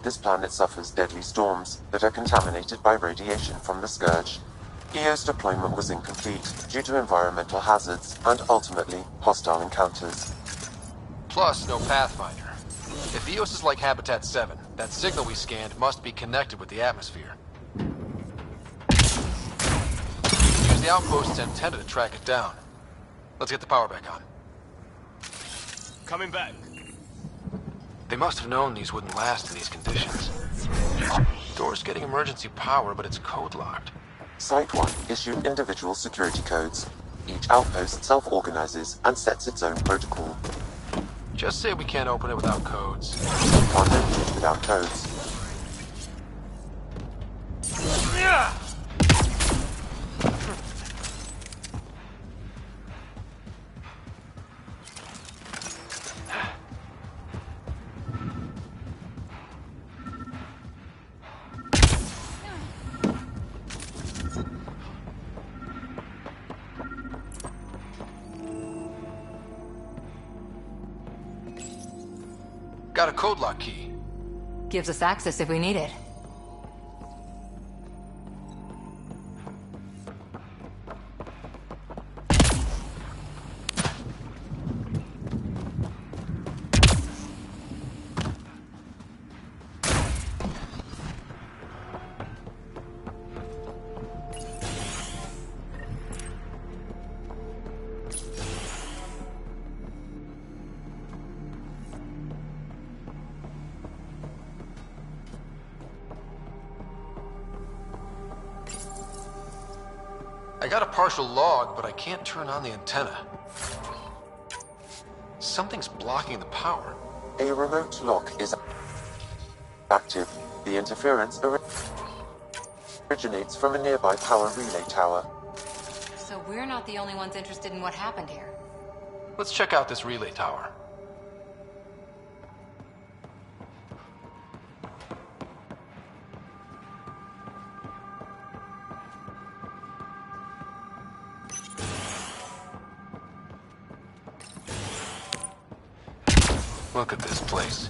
This planet suffers deadly storms that are contaminated by radiation from the Scourge. EO's deployment was incomplete due to environmental hazards and, ultimately, hostile encounters. Plus, no Pathfinder. If EOS is like Habitat 7, that signal we scanned must be connected with the atmosphere. Use the outpost's antenna to track it down. Let's get the power back on. Coming back. They must have known these wouldn't last in these conditions. Door's getting emergency power, but it's code-locked. Site 1 issued individual security codes. Each outpost self-organizes and sets its own protocol. Just say we can't open it without codes. Can't open it without codes. Got a code lock key. Gives us access if we need it. I got a partial log, but I can't turn on the antenna. Something's blocking the power. A remote lock is active. The interference originates from a nearby power relay tower. So we're not the only ones interested in what happened here. Let's check out this relay tower. Look at this place.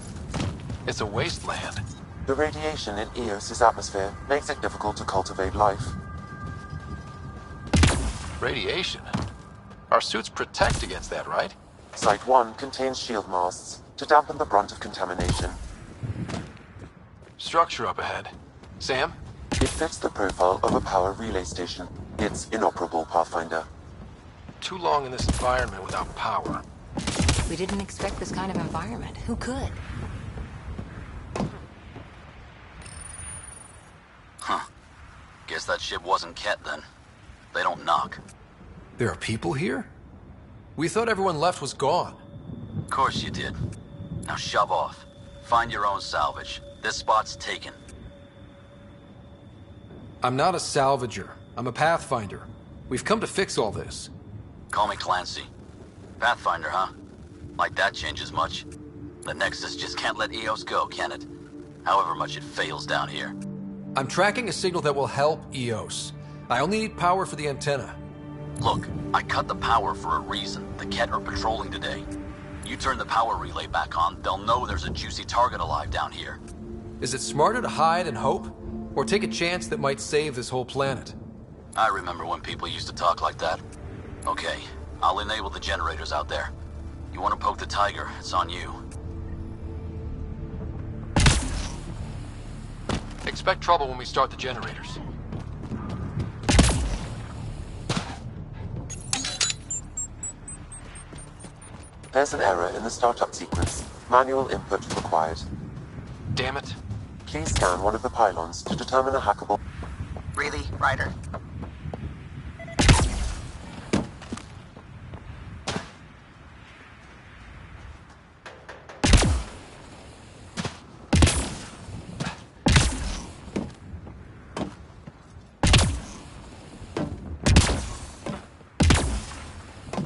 It's a wasteland. The radiation in EOS's atmosphere makes it difficult to cultivate life. Radiation? Our suits protect against that, right? Site 1 contains shield masts to dampen the brunt of contamination. Structure up ahead. Sam? It fits the profile of a power relay station. It's inoperable, Pathfinder. Too long in this environment without power. We didn't expect this kind of environment. Who could? Huh. Guess that ship wasn't Ket then. They don't knock. There are people here? We thought everyone left was gone. Of course you did. Now shove off. Find your own salvage. This spot's taken. I'm not a salvager. I'm a Pathfinder. We've come to fix all this. Call me Clancy. Pathfinder, huh? Like that changes much. The Nexus just can't let EOS go, can it? However much it fails down here. I'm tracking a signal that will help EOS. I only need power for the antenna. Look, I cut the power for a reason. The Ket are patrolling today. You turn the power relay back on, they'll know there's a juicy target alive down here. Is it smarter to hide and hope? Or take a chance that might save this whole planet? I remember when people used to talk like that. Okay, I'll enable the generators out there. You want to poke the tiger, it's on you. Expect trouble when we start the generators. There's an error in the startup sequence. Manual input required. Damn it. Please scan one of the pylons to determine a hackable... Really, Ryder?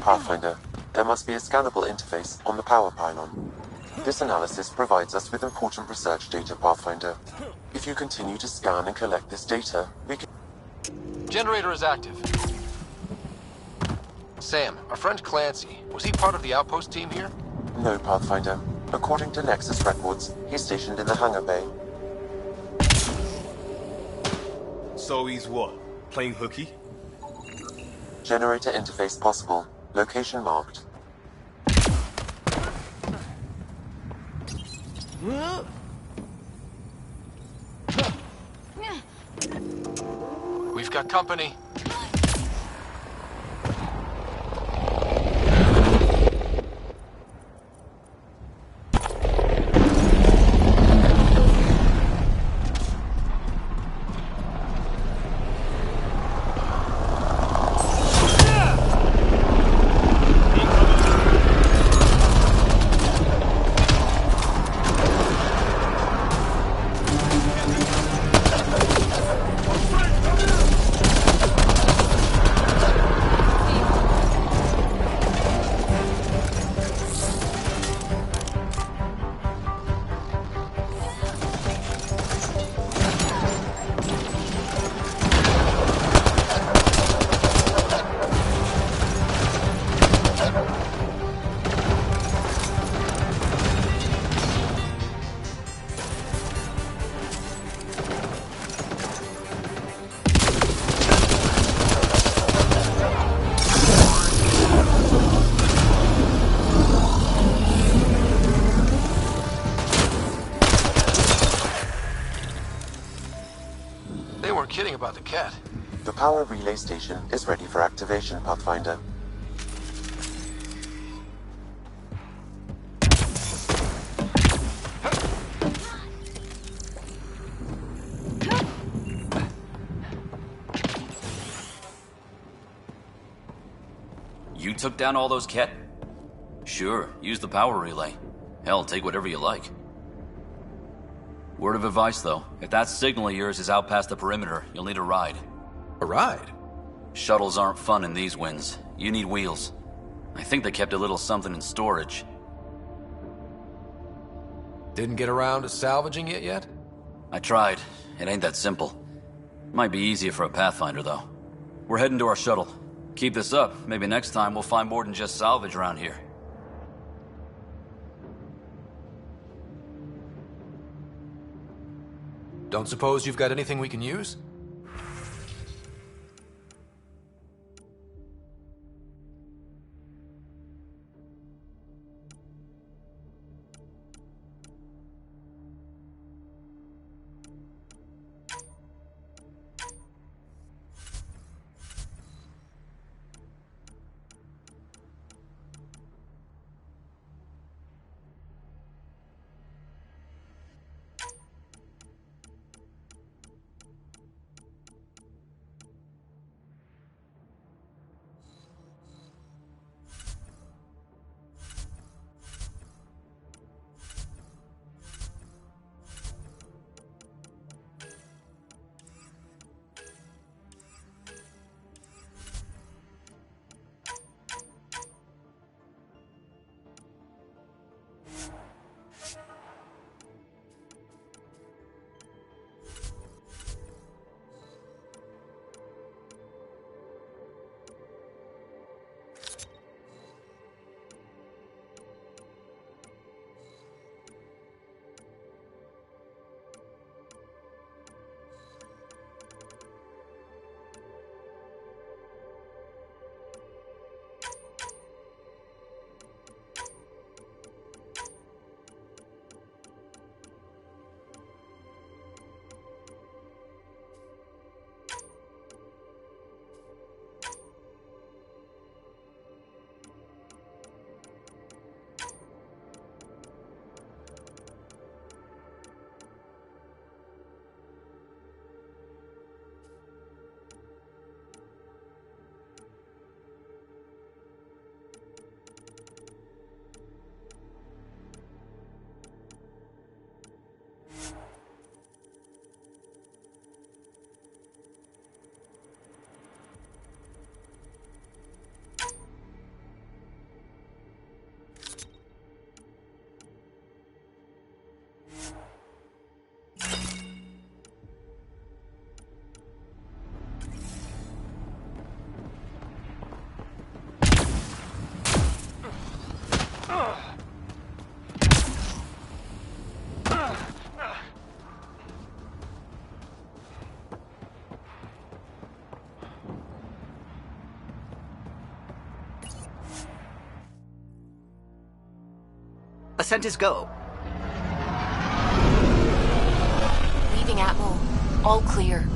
Pathfinder, there must be a scannable interface on the power pylon. This analysis provides us with important research data, Pathfinder. If you continue to scan and collect this data, we can... Generator is active. Sam, our friend Clancy, was he part of the outpost team here? No, Pathfinder. According to Nexus records, he's stationed in the hangar bay. So he's what? Playing hooky? Generator interface possible. Location marked. We've got company. They weren't kidding about the cat. The power relay station is ready for activation, Pathfinder. You took down all those Ket? Sure, use the power relay. Hell, take whatever you like. Word of advice, though. If that signal of yours is out past the perimeter, you'll need a ride. A ride? Shuttles aren't fun in these winds. You need wheels. I think they kept a little something in storage. Didn't get around to salvaging it yet? I tried. It ain't that simple. Might be easier for a Pathfinder, though. We're heading to our shuttle. Keep this up. Maybe next time we'll find more than just salvage around here. Don't suppose you've got anything we can use? Ascent is go. Leaving Atmo. All clear.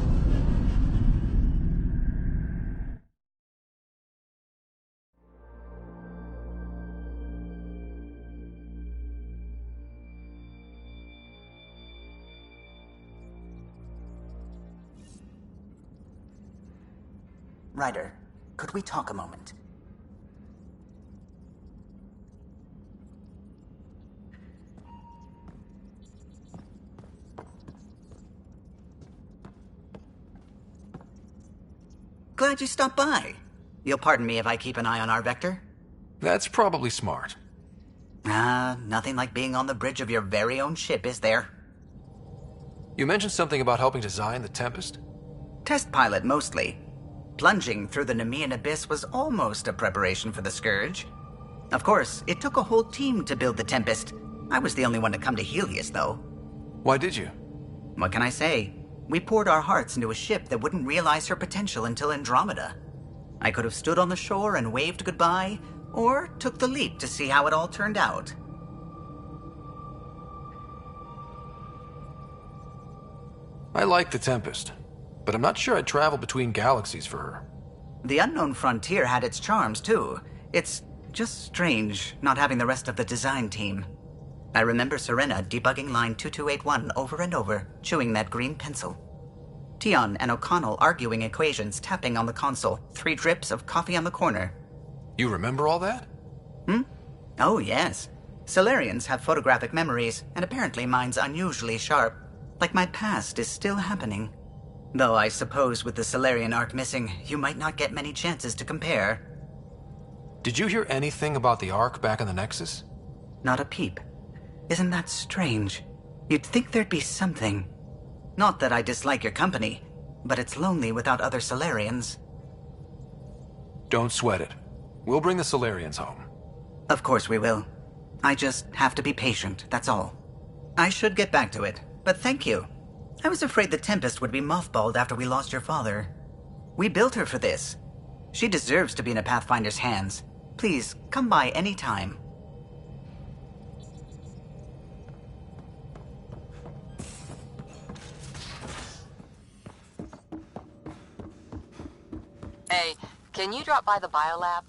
Ryder, could we talk a moment? Glad you stopped by. You'll pardon me if I keep an eye on our vector? That's probably smart. Nothing like being on the bridge of your very own ship, is there? You mentioned something about helping design the Tempest? Test pilot, mostly. Plunging through the Nemean abyss was almost a preparation for the Scourge. Of course, it took a whole team to build the Tempest. I was the only one to come to Helios, though. Why did you? What can I say? We poured our hearts into a ship that wouldn't realize her potential until Andromeda. I could have stood on the shore and waved goodbye, or took the leap to see how it all turned out. I like the Tempest, but I'm not sure I'd travel between galaxies for her. The unknown frontier had its charms, too. It's just strange not having the rest of the design team. I remember Serena debugging line 2281 over and over, chewing that green pencil. Tion and O'Connell arguing equations, tapping on the console, 3 drips of coffee on the corner. You remember all that? Oh, yes. Solarians have photographic memories, and apparently mine's unusually sharp. Like my past is still happening. Though I suppose with the Solarian arc missing, you might not get many chances to compare. Did you hear anything about the Ark back in the Nexus? Not a peep. Isn't that strange? You'd think there'd be something. Not that I dislike your company, but it's lonely without other Solarians. Don't sweat it. We'll bring the Solarians home. Of course we will. I just have to be patient, that's all. I should get back to it, but thank you. I was afraid the Tempest would be mothballed after we lost your father. We built her for this. She deserves to be in a Pathfinder's hands. Please, come by any time. Hey, can you drop by the biolab?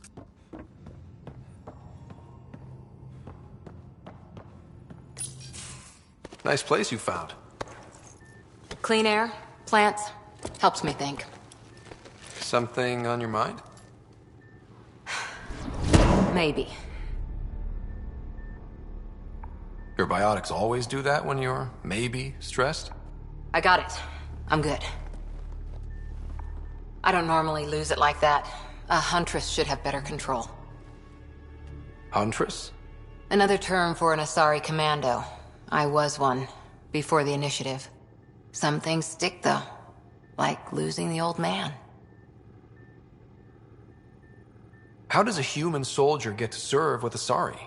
Nice place you found. Clean air, plants, helps me think. Something on your mind? Maybe. Your biotics always do that when you're maybe stressed? I got it. I'm good. I don't normally lose it like that. A huntress should have better control. Huntress? Another term for an Asari commando. I was one, before the initiative. Some things stick, though. Like losing the old man. How does a human soldier get to serve with Asari?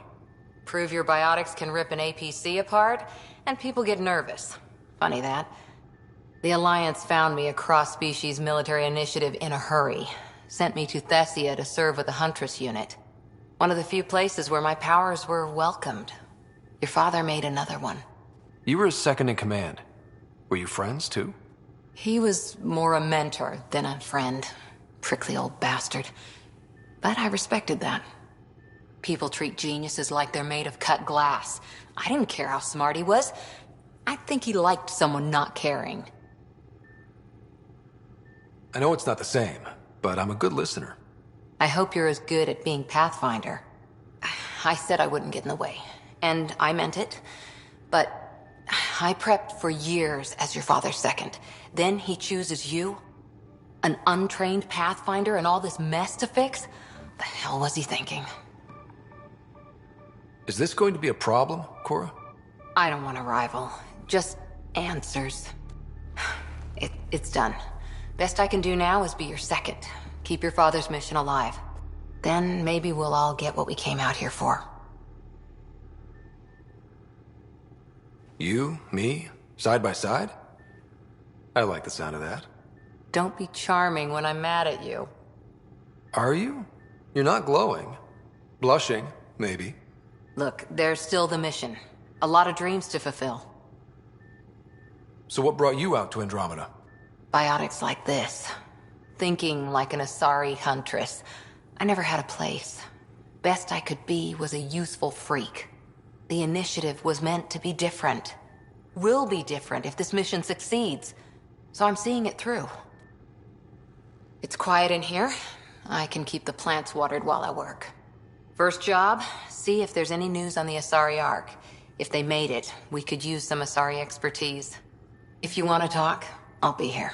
Prove your biotics can rip an APC apart, and people get nervous. Funny that. The Alliance found me a cross-species military initiative in a hurry. Sent me to Thessia to serve with the Huntress unit. One of the few places where my powers were welcomed. Your father made another one. You were his second in command. Were you friends, too? He was more a mentor than a friend. Prickly old bastard. But I respected that. People treat geniuses like they're made of cut glass. I didn't care how smart he was. I think he liked someone not caring. I know it's not the same, but I'm a good listener. I hope you're as good at being Pathfinder. I said I wouldn't get in the way, and I meant it. But I prepped for years as your father's second. Then he chooses you? An untrained Pathfinder and all this mess to fix? The hell was he thinking? Is this going to be a problem, Cora? I don't want a rival. Just answers. It's done. Best I can do now is be your second. Keep your father's mission alive. Then maybe we'll all get what we came out here for. You, me, side by side? I like the sound of that. Don't be charming when I'm mad at you. Are you? You're not glowing. Blushing, maybe. Look, there's still the mission. A lot of dreams to fulfill. So what brought you out to Andromeda? Biotics like this. Thinking like an Asari huntress. I never had a place. Best I could be was a useful freak. The initiative was meant to be different. Will be different if this mission succeeds. So I'm seeing it through. It's quiet in here. I can keep the plants watered while I work. First job, see if there's any news on the Asari Ark. If they made it, we could use some Asari expertise. If you want to talk, I'll be here.